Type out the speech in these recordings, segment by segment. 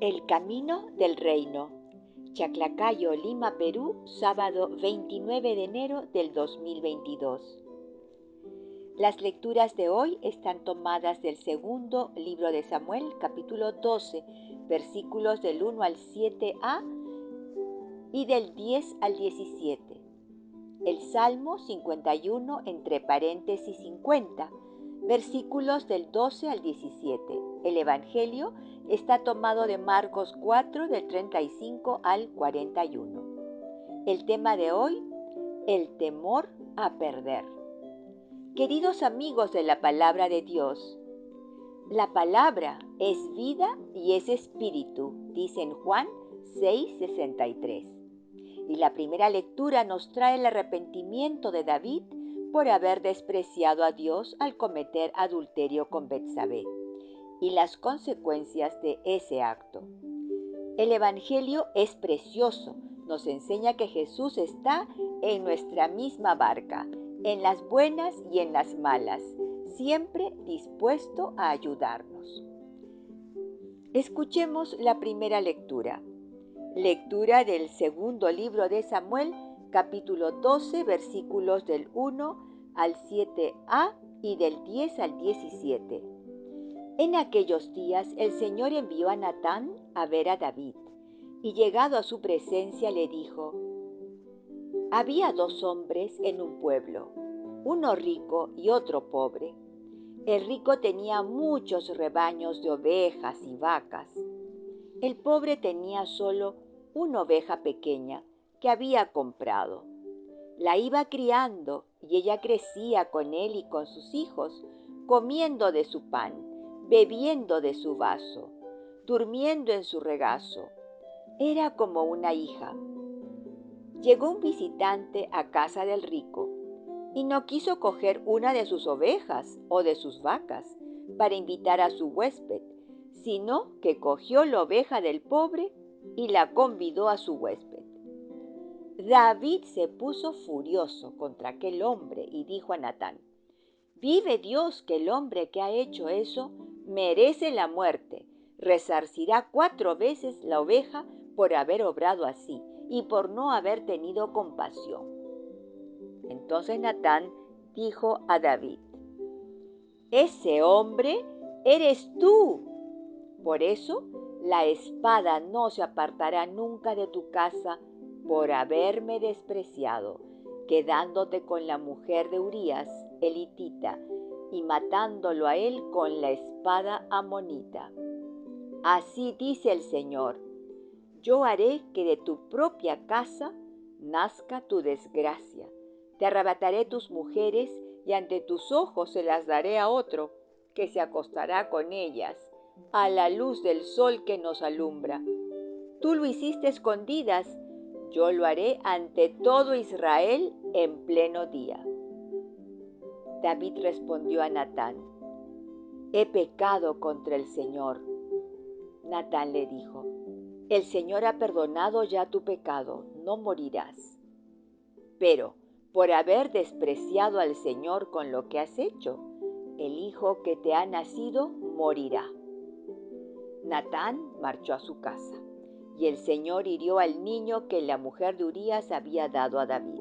El camino del reino. Chaclacayo, Lima, Perú, sábado 29 de enero del 2022. Las lecturas de hoy están tomadas del segundo libro de Samuel, capítulo 12, versículos del 1 al 7a y del 10 al 17. El Salmo 51 entre paréntesis 50, versículos del 12 al 17. El Evangelio está tomado de Marcos 4 del 35 al 41. El tema de hoy, el temor a perder. Queridos amigos de la palabra de Dios, la palabra es vida y es espíritu, dice en Juan 6:63. Y la primera lectura nos trae el arrepentimiento de David por haber despreciado a Dios al cometer adulterio con Betsabé y las consecuencias de ese acto. El Evangelio es precioso, nos enseña que Jesús está en nuestra misma barca, en las buenas y en las malas, siempre dispuesto a ayudarnos. Escuchemos la primera lectura. Lectura del segundo libro de Samuel, capítulo 12, versículos del 1 al 7a y del 10 al 17. En aquellos días el Señor envió a Natán a ver a David, y llegado a su presencia le dijo: Había dos hombres en un pueblo, uno rico y otro pobre. El rico tenía muchos rebaños de ovejas y vacas. El pobre tenía solo una oveja pequeña que había comprado. La iba criando y ella crecía con él y con sus hijos, comiendo de su pan, bebiendo de su vaso, durmiendo en su regazo. Era como una hija. Llegó un visitante a casa del rico y no quiso coger una de sus ovejas o de sus vacas para invitar a su huésped, sino que cogió la oveja del pobre y la convidó a su huésped. David se puso furioso contra aquel hombre y dijo a Natán: Vive Dios que el hombre que ha hecho eso merece la muerte. Resarcirá 4 veces la oveja por haber obrado así y por no haber tenido compasión. Entonces Natán dijo a David: Ese hombre eres tú. Por eso la espada no se apartará nunca de tu casa por haberme despreciado, quedándote con la mujer de Urías, el hitita, y matándolo a él con la espada amonita. Así dice el Señor: yo haré que de tu propia casa nazca tu desgracia. Te arrebataré tus mujeres y ante tus ojos se las daré a otro, que se acostará con ellas, a la luz del sol que nos alumbra. Tú lo hiciste escondidas, yo lo haré ante todo Israel en pleno día. David respondió a Natán: He pecado contra el Señor. Natán le dijo: El Señor ha perdonado ya tu pecado, no morirás. Pero por haber despreciado al Señor con lo que has hecho, el hijo que te ha nacido morirá. Natán marchó a su casa, y el Señor hirió al niño que la mujer de Urías había dado a David,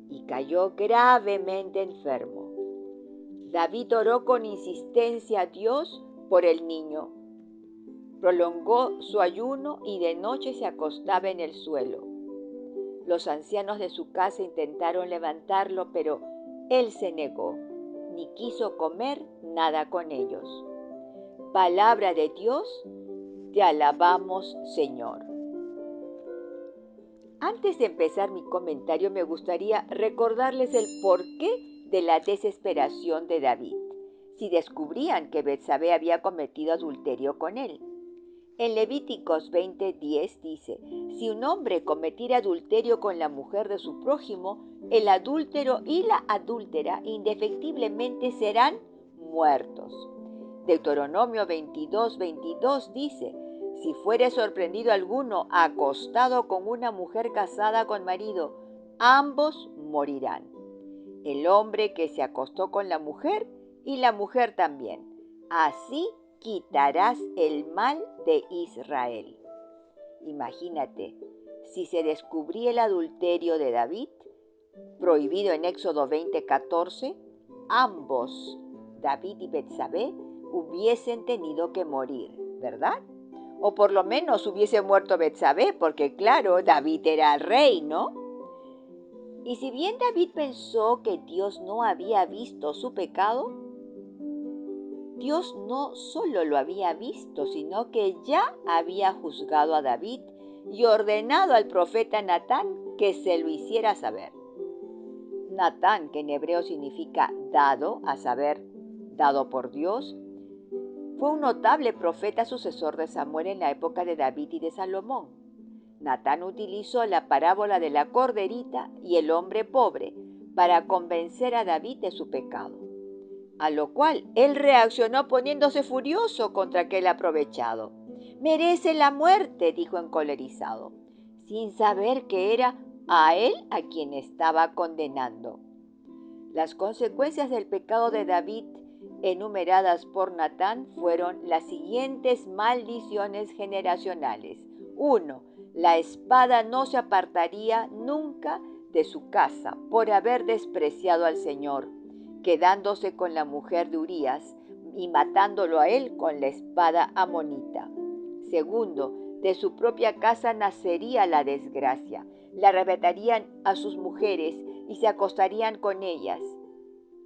y cayó gravemente enfermo. David oró con insistencia a Dios por el niño. Prolongó su ayuno y de noche se acostaba en el suelo. Los ancianos de su casa intentaron levantarlo, pero él se negó, ni quiso comer nada con ellos. Palabra de Dios, te alabamos, Señor. Antes de empezar mi comentario, me gustaría recordarles el porqué de la desesperación de David, si descubrían que Betsabé había cometido adulterio con él. En Levíticos 20:10 dice: si un hombre cometiera adulterio con la mujer de su prójimo, el adúltero y la adúltera indefectiblemente serán muertos. Deuteronomio 22:22 dice: si fuere sorprendido alguno acostado con una mujer casada con marido, ambos morirán. El hombre que se acostó con la mujer y la mujer también. Así quitarás el mal de Israel. Imagínate, si se descubría el adulterio de David, prohibido en Éxodo 20:14, ambos, David y Betsabé, hubiesen tenido que morir, ¿verdad? O por lo menos hubiese muerto Betsabé, porque claro, David era rey, ¿no? Y si bien David pensó que Dios no había visto su pecado, Dios no solo lo había visto, sino que ya había juzgado a David y ordenado al profeta Natán que se lo hiciera saber. Natán, que en hebreo significa dado, a saber, dado por Dios, fue un notable profeta sucesor de Samuel en la época de David y de Salomón. Natán utilizó la parábola de la corderita y el hombre pobre para convencer a David de su pecado, a lo cual él reaccionó poniéndose furioso contra aquel aprovechado. «Merece la muerte», dijo encolerizado, sin saber que era a él a quien estaba condenando. Las consecuencias del pecado de David, enumeradas por Natán, fueron las siguientes maldiciones generacionales. 1. La espada no se apartaría nunca de su casa por haber despreciado al Señor, quedándose con la mujer de Urías y matándolo a él con la espada amonita. Segundo, de su propia casa nacería la desgracia. Le arrebatarían a sus mujeres y se acostarían con ellas.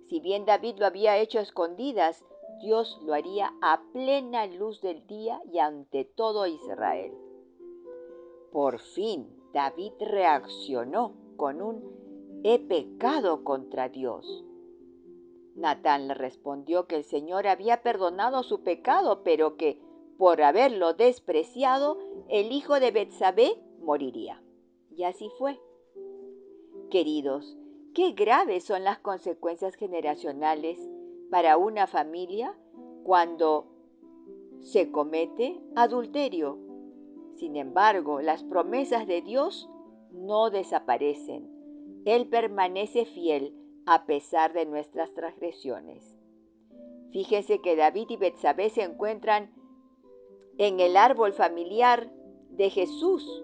Si bien David lo había hecho a escondidas, Dios lo haría a plena luz del día y ante todo Israel. Por fin, David reaccionó con un «he pecado contra Dios». Natán le respondió que el Señor había perdonado su pecado, pero que, por haberlo despreciado, el hijo de Betsabé moriría. Y así fue. Queridos, qué graves son las consecuencias generacionales para una familia cuando se comete adulterio. Sin embargo, las promesas de Dios no desaparecen. Él permanece fiel a pesar de nuestras transgresiones. Fíjense que David y Betsabé se encuentran en el árbol familiar de Jesús.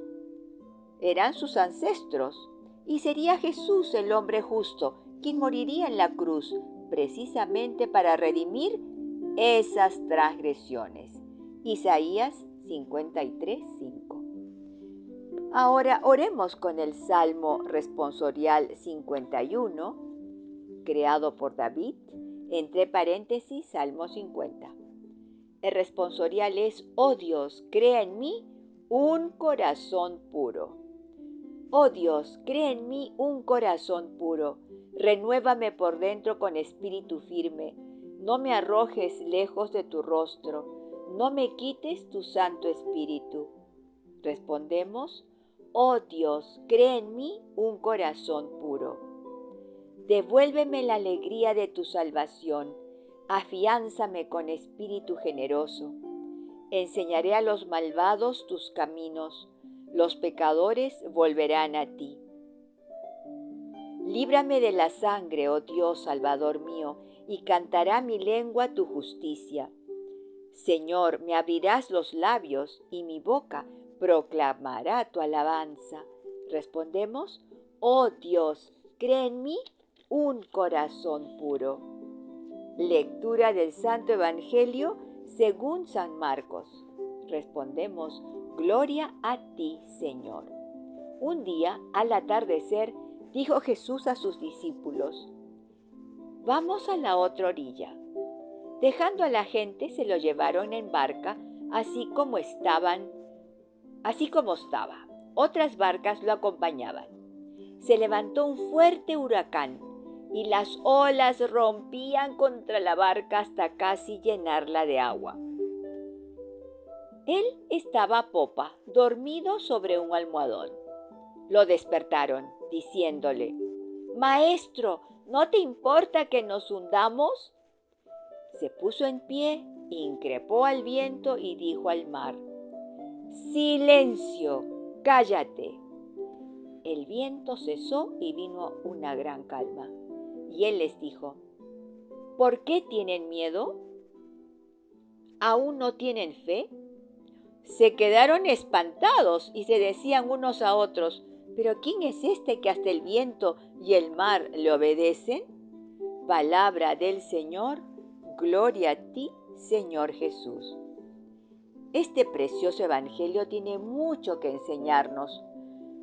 Eran sus ancestros. Y sería Jesús el hombre justo, quien moriría en la cruz, precisamente para redimir esas transgresiones. Isaías 53:5. Ahora oremos con el Salmo responsorial 51, creado por David, entre paréntesis Salmo 50. El responsorial es: «Oh Dios, crea en mí un corazón puro». Oh Dios, crea en mí un corazón puro, renuévame por dentro con espíritu firme, no me arrojes lejos de tu rostro, no me quites tu Santo Espíritu. Respondemos: oh Dios, crea en mí un corazón puro. Devuélveme la alegría de tu salvación, afiánzame con espíritu generoso. Enseñaré a los malvados tus caminos, los pecadores volverán a ti. Líbrame de la sangre, oh Dios, Salvador mío, y cantará mi lengua tu justicia. Señor, me abrirás los labios, y mi boca proclamará tu alabanza. Respondemos: oh Dios, crea en mí un corazón puro. Lectura del Santo Evangelio según San Marcos. Respondemos: gloria a ti, Señor. Un día, al atardecer, dijo Jesús a sus discípulos: vamos a la otra orilla. Dejando a la gente, se lo llevaron en barca, así como estaba. Otras barcas lo acompañaban. Se levantó un fuerte huracán y las olas rompían contra la barca hasta casi llenarla de agua. Él estaba a popa, dormido sobre un almohadón. Lo despertaron, diciéndole: «Maestro, ¿no te importa que nos hundamos?» Se puso en pie, increpó al viento y dijo al mar: «Silencio, cállate». El viento cesó y vino una gran calma. Y él les dijo: «¿Por qué tienen miedo?». ¿Aún no tienen fe? Se quedaron espantados y se decían unos a otros, ¿pero quién es este que hasta el viento y el mar le obedecen? Palabra del Señor, gloria a ti, Señor Jesús. Este precioso evangelio tiene mucho que enseñarnos,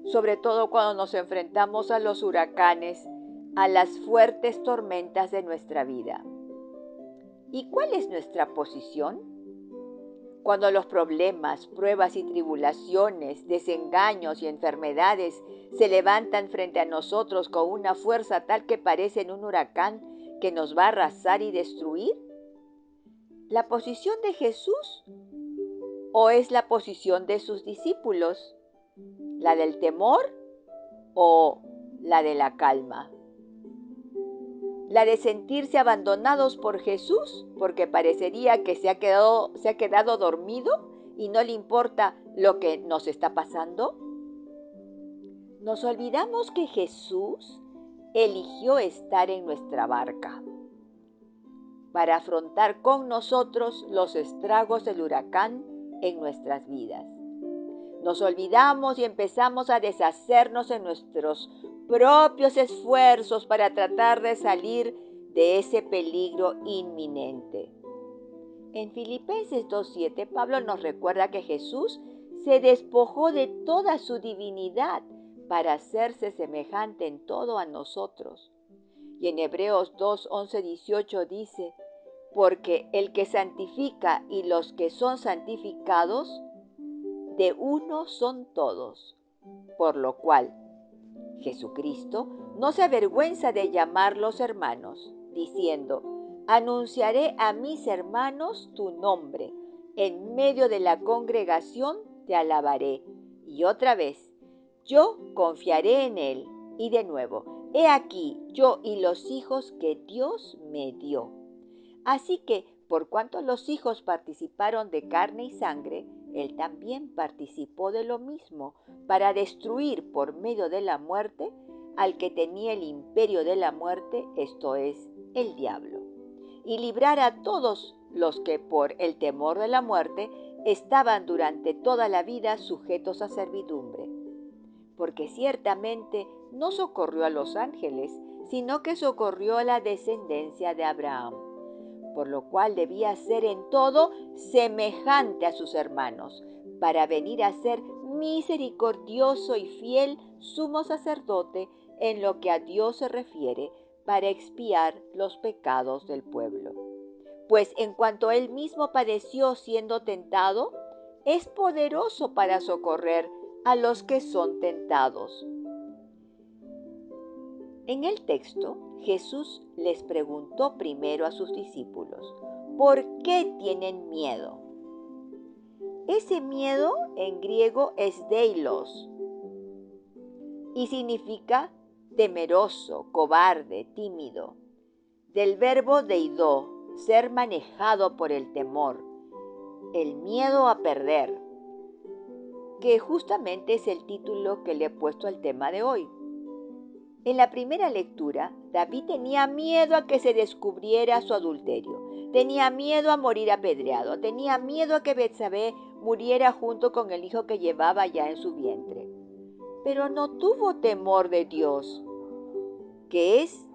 sobre todo cuando nos enfrentamos a los huracanes, a las fuertes tormentas de nuestra vida. ¿Y cuál es nuestra posición? Cuando los problemas, pruebas y tribulaciones, desengaños y enfermedades se levantan frente a nosotros con una fuerza tal que parecen un huracán que nos va a arrasar y destruir, ¿la posición de Jesús o es la posición de sus discípulos? ¿La del temor o la de la calma? ¿La de sentirse abandonados por Jesús porque parecería que se ha quedado dormido y no le importa lo que nos está pasando? Nos olvidamos que Jesús eligió estar en nuestra barca para afrontar con nosotros los estragos del huracán en nuestras vidas. Nos olvidamos y empezamos a deshacernos en nuestros propios esfuerzos para tratar de salir de ese peligro inminente. En Filipenses 2:7, Pablo nos recuerda que Jesús se despojó de toda su divinidad para hacerse semejante en todo a nosotros. Y en Hebreos 2:11-18 dice, porque el que santifica y los que son santificados, de uno son todos, por lo cual Jesucristo no se avergüenza de llamarlos hermanos, diciendo, anunciaré a mis hermanos tu nombre, en medio de la congregación te alabaré. Y otra vez, yo confiaré en él. Y de nuevo, he aquí yo y los hijos que Dios me dio. Así que, por cuanto los hijos participaron de carne y sangre, él también participó de lo mismo, para destruir por medio de la muerte al que tenía el imperio de la muerte, esto es, el diablo, y librar a todos los que por el temor de la muerte estaban durante toda la vida sujetos a servidumbre. Porque ciertamente no socorrió a los ángeles, sino que socorrió a la descendencia de Abraham, por lo cual debía ser en todo semejante a sus hermanos, para venir a ser misericordioso y fiel sumo sacerdote en lo que a Dios se refiere, para expiar los pecados del pueblo. Pues en cuanto él mismo padeció siendo tentado, es poderoso para socorrer a los que son tentados. En el texto, Jesús les preguntó primero a sus discípulos, ¿por qué tienen miedo? Ese miedo en griego es deilos y significa temeroso, cobarde, tímido. Del verbo deidó, ser manejado por el temor, el miedo a perder, que justamente es el título que le he puesto al tema de hoy. En la primera lectura, David tenía miedo a que se descubriera su adulterio, tenía miedo a morir apedreado, tenía miedo a que Betsabé muriera junto con el hijo que llevaba ya en su vientre. Pero no tuvo temor de Dios, que es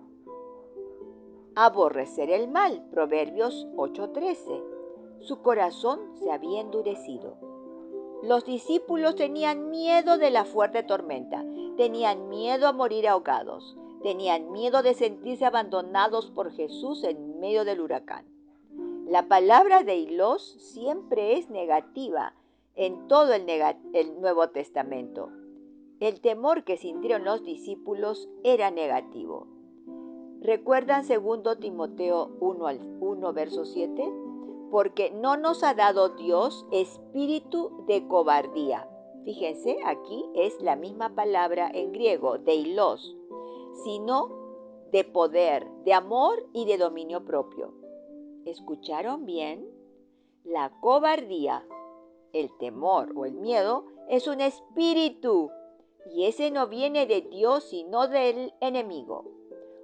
aborrecer el mal, Proverbios 8:13. Su corazón se había endurecido. Los discípulos tenían miedo de la fuerte tormenta, tenían miedo a morir ahogados, tenían miedo de sentirse abandonados por Jesús en medio del huracán. La palabra deilos siempre es negativa en todo el Nuevo Testamento. El temor que sintieron los discípulos era negativo. ¿Recuerdan 2 Timoteo 1 verso 7? Porque no nos ha dado Dios espíritu de cobardía. Fíjense, aquí es la misma palabra en griego, deilos, sino de poder, de amor y de dominio propio. ¿Escucharon bien? La cobardía, el temor o el miedo, es un espíritu, y ese no viene de Dios sino del enemigo.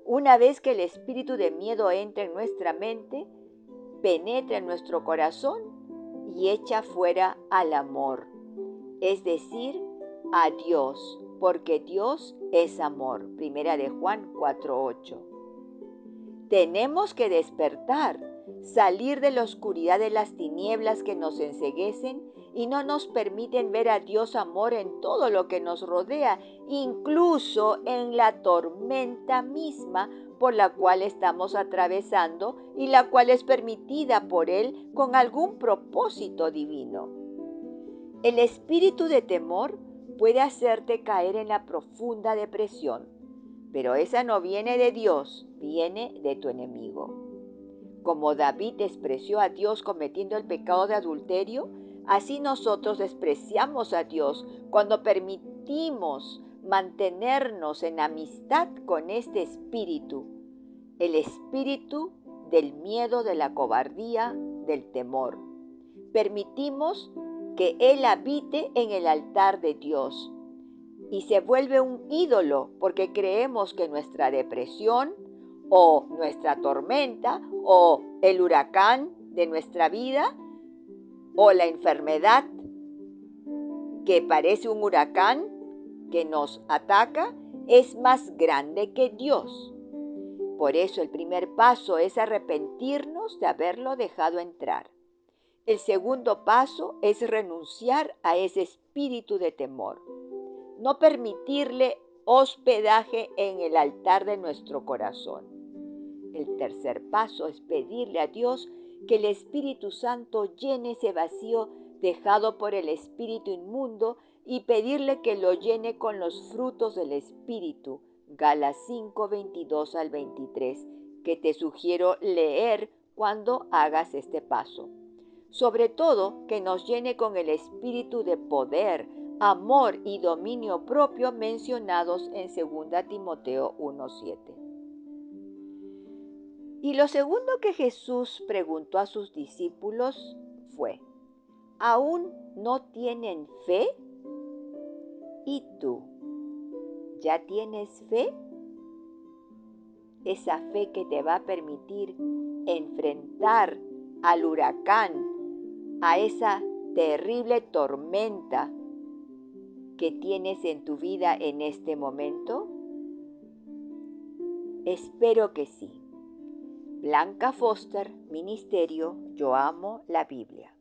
Una vez que el espíritu de miedo entra en nuestra mente, penetra en nuestro corazón y echa fuera al amor, es decir, a Dios, porque Dios es amor. Primera de Juan 4:8. Tenemos que despertar, salir de la oscuridad de las tinieblas que nos enceguecen y no nos permiten ver a Dios amor en todo lo que nos rodea, incluso en la tormenta misma por la cual estamos atravesando y la cual es permitida por Él con algún propósito divino. El espíritu de temor puede hacerte caer en la profunda depresión, pero esa no viene de Dios, viene de tu enemigo. Como David despreció a Dios cometiendo el pecado de adulterio, así nosotros despreciamos a Dios cuando permitimos mantenernos en amistad con este espíritu, el espíritu del miedo, de la cobardía, del temor. Permitimos que Él habite en el altar de Dios y se vuelve un ídolo porque creemos que nuestra depresión o nuestra tormenta o el huracán de nuestra vida o la enfermedad que parece un huracán que nos ataca es más grande que Dios. Por eso el primer paso es arrepentirnos de haberlo dejado entrar. El segundo paso es renunciar a ese espíritu de temor. No permitirle hospedaje en el altar de nuestro corazón. El tercer paso es pedirle a Dios que el Espíritu Santo llene ese vacío dejado por el espíritu inmundo y pedirle que lo llene con los frutos del Espíritu. Gálatas 5, 22 al 23, que te sugiero leer cuando hagas este paso. Sobre todo, que nos llene con el espíritu de poder, amor y dominio propio mencionados en 2 Timoteo 1:7. Y lo segundo que Jesús preguntó a sus discípulos fue: ¿aún no tienen fe? ¿Y tú? ¿Ya tienes fe? Esa fe que te va a permitir enfrentar al huracán, a esa terrible tormenta que tienes en tu vida en este momento? Espero que sí. Blanca Foster, Ministerio Yo Amo la Biblia.